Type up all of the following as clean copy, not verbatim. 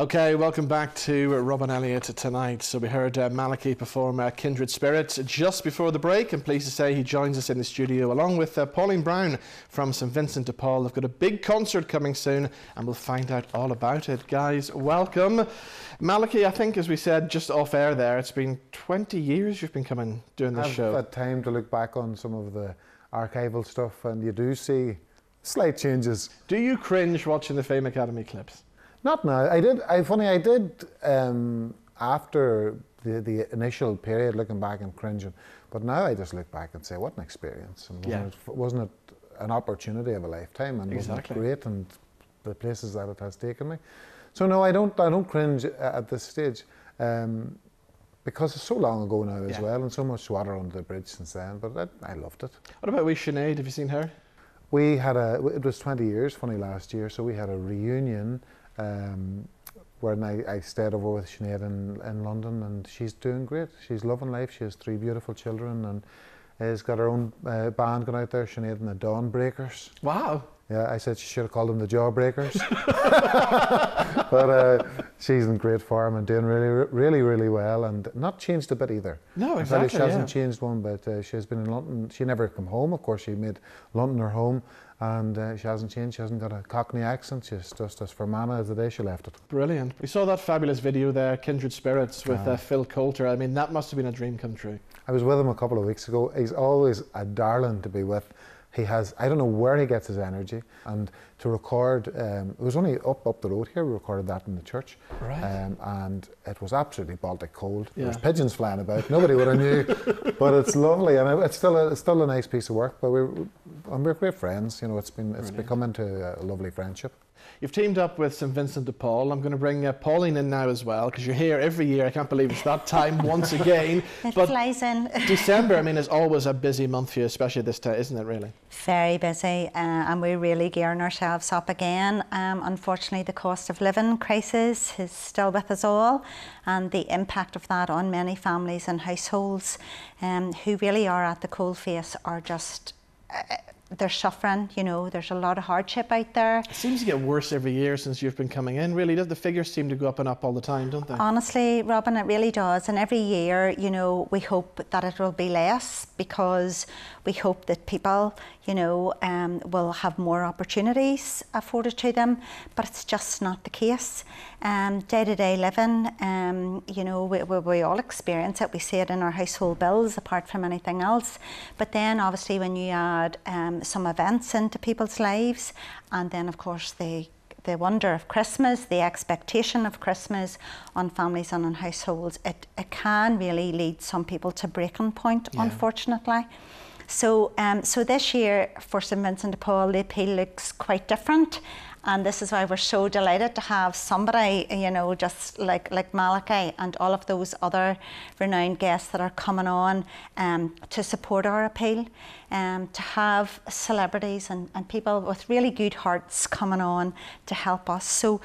Okay, welcome back to Rob and Elliott tonight. So we heard Malachi perform Kindred Spirits just before the break, and pleased to say he joins us in the studio along with Pauline Brown from St Vincent De Paul. They've got a big concert coming soon and we'll find out all about it. Guys, welcome. Malachi, I think as we said just off air there, it's been 20 years you've been doing this show. I've had time to look back on some of the archival stuff and you do see slight changes. Do you cringe watching the Fame Academy clips? Not now. I did after the initial period, looking back and cringing. But now I just look back and say, what an experience. And wasn't it an opportunity of a lifetime? And wasn't it great? And the places that it has taken me. So no, I don't cringe at this stage. Because it's so long ago now as well, and so much water under the bridge since then. But I loved it. What about Sinead? Have you seen her? We had it was 20 years, funny, last year. So we had a reunion. When I stayed over with Sinead in London, and she's doing great. She's loving life. She has 3 beautiful children and has got her own band going out there, Sinead and the Dawn Breakers. Wow. Yeah, I said she should have called them the Jawbreakers. But she's in great form and doing really well, and not changed a bit either. No, exactly. She hasn't changed one bit. She has been in London. She never come home. Of course, she made London her home, and she hasn't changed. She hasn't got a Cockney accent. She's just as Fermanagh as the day she left it. Brilliant. We saw that fabulous video there, Kindred Spirits, with Phil Coulter. I mean, that must have been a dream come true. I was with him a couple of weeks ago. He's always a darling to be with. He has, I don't know where he gets his energy, and to record, it was only up the road here, we recorded that in the church, and it was absolutely Baltic cold. There was pigeons flying about, nobody would have knew, but it's lovely, and it's still a nice piece of work, but we're great friends, you know, it's become into a lovely friendship. You've teamed up with St Vincent De Paul. I'm going to bring Pauline in now as well, because you're here every year. I can't believe it's that time once again. It flies in. December, I mean, is always a busy month for you, especially this time, isn't it, really? Very busy, and we're really gearing ourselves up again. Unfortunately, the cost of living crisis is still with us all, and the impact of that on many families and households who really are at the coalface are just... they're suffering, you know, there's a lot of hardship out there. It seems to get worse every year since you've been coming in, really. The figures seem to go up and up all the time, don't they? Honestly, Robin, it really does. And every year, you know, we hope that it will be less, because we hope that people, you know, will have more opportunities afforded to them, but it's just not the case. Day-to-day living, you know, we all experience it. We see it in our household bills, apart from anything else. But then, obviously, when you add some events into people's lives, and then, of course, the wonder of Christmas, the expectation of Christmas on families and on households, it can really lead some people to breaking point, unfortunately. So, so this year for St Vincent De Paul, the appeal looks quite different. And this is why we're so delighted to have somebody, you know, just like Malachi and all of those other renowned guests that are coming on to support our appeal, to have celebrities and people with really good hearts coming on to help us. So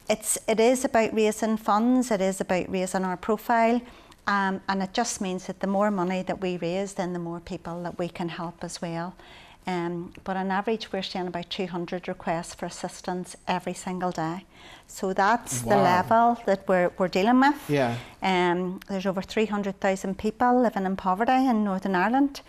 it is about raising funds, it is about raising our profile, and it just means that the more money that we raise, then the more people that we can help as well. But on average, we're seeing about 200 requests for assistance every single day. So that's the level that we're dealing with. Yeah. There's over 300,000 people living in poverty in Northern Ireland.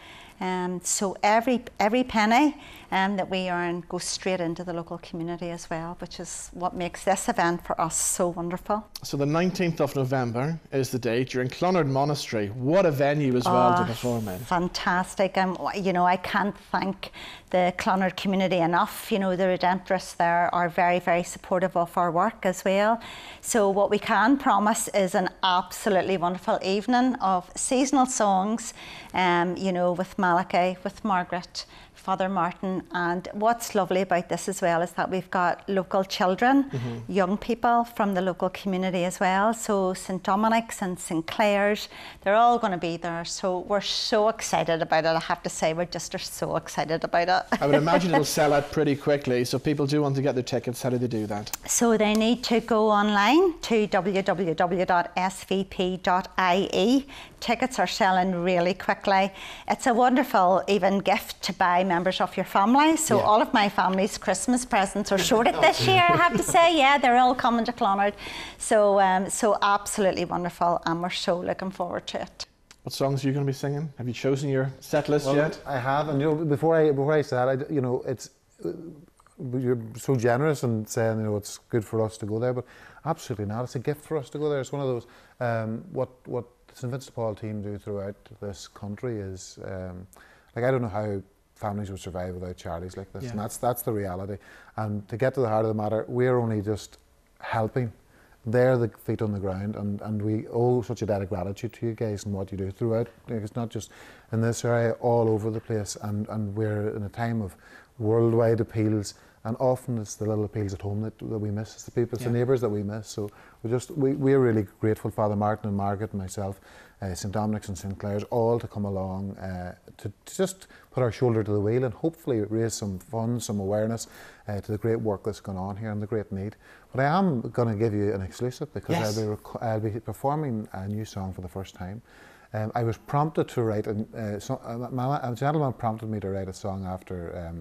So every penny that we earn goes straight into the local community as well, which is what makes this event for us so wonderful. So the 19th of November is the date. You're in Clonard Monastery. What a venue as well to perform in. Fantastic. You know, I can't thank the Clonard community enough. You know, the Redemptorists there are very, very supportive of our work as well. So what we can promise is an absolutely wonderful evening of seasonal songs, you know, with Malachi, with Margaret, Father Martin, and what's lovely about this as well is that we've got local children, young people from the local community as well. So St Dominic's and St Clair's, they're all going to be there. So we're so excited about it. I have to say, we just are so excited about it. I would imagine it'll sell out pretty quickly. So people do want to get their tickets. How do they do that? So they need to go online to www.svp.ie. Tickets are selling really quickly. It's a wonderful wonderful even gift to buy members of your family. So all of my family's Christmas presents are sorted this year, I have to say. Yeah, they're all coming to Clonard. So, so absolutely wonderful, and we're so looking forward to it. What songs are you going to be singing? Have you chosen your set list yet? I have, and you know, before I say that, you know, it's you're so generous in saying, you know, it's good for us to go there, but absolutely not. It's a gift for us to go there. It's one of those what the St Vincent De Paul team do throughout this country is like, I don't know how families would survive without charities like this, and that's the reality. And to get to the heart of the matter, we're only just helping. They're the feet on the ground, and we owe such a debt of gratitude to you guys and what you do throughout. It's not just in this area, all over the place, and we're in a time of worldwide appeals, and often it's the little appeals at home that we miss. It's the people, it's the neighbours that we miss. So we're really grateful, Father Martin and Margaret and myself, St Dominic's and St Clair's, all to come along to just put our shoulder to the wheel and hopefully raise some funds, some awareness to the great work that's going on here and the great need. But I am going to give you an exclusive, because I'll be performing a new song for the first time. I was prompted to write, a gentleman prompted me to write a song after,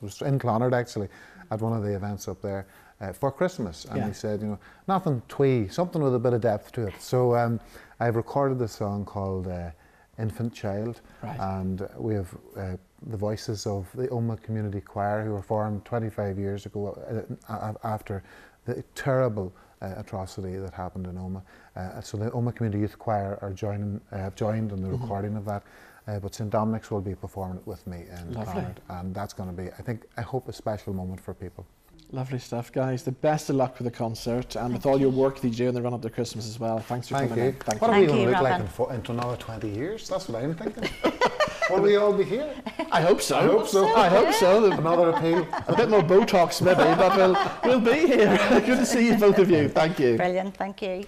it was in Clonard actually, at one of the events up there, for Christmas. And he said, you know, nothing twee, something with a bit of depth to it. So I've recorded this song called Infant Child, and we have the voices of the Oma Community Choir, who were formed 25 years ago after the terrible atrocity that happened in Oma. So the Oma Community Youth Choir are have joined in the recording of that. But St Dominic's will be performing it with me in Clonard, and that's going to be, I hope, a special moment for people. Lovely stuff, guys. The best of luck with the concert, and with all your work that you do in the run up to Christmas as well. Thanks for coming in. Thank you. What are we going to look like into another 20 years? That's what I'm thinking. Will we all be here? I hope so. I hope so. I hope so. Another appeal. A bit more Botox maybe, but we'll be here. Good to see you, both of you. Thank you. Brilliant, thank you.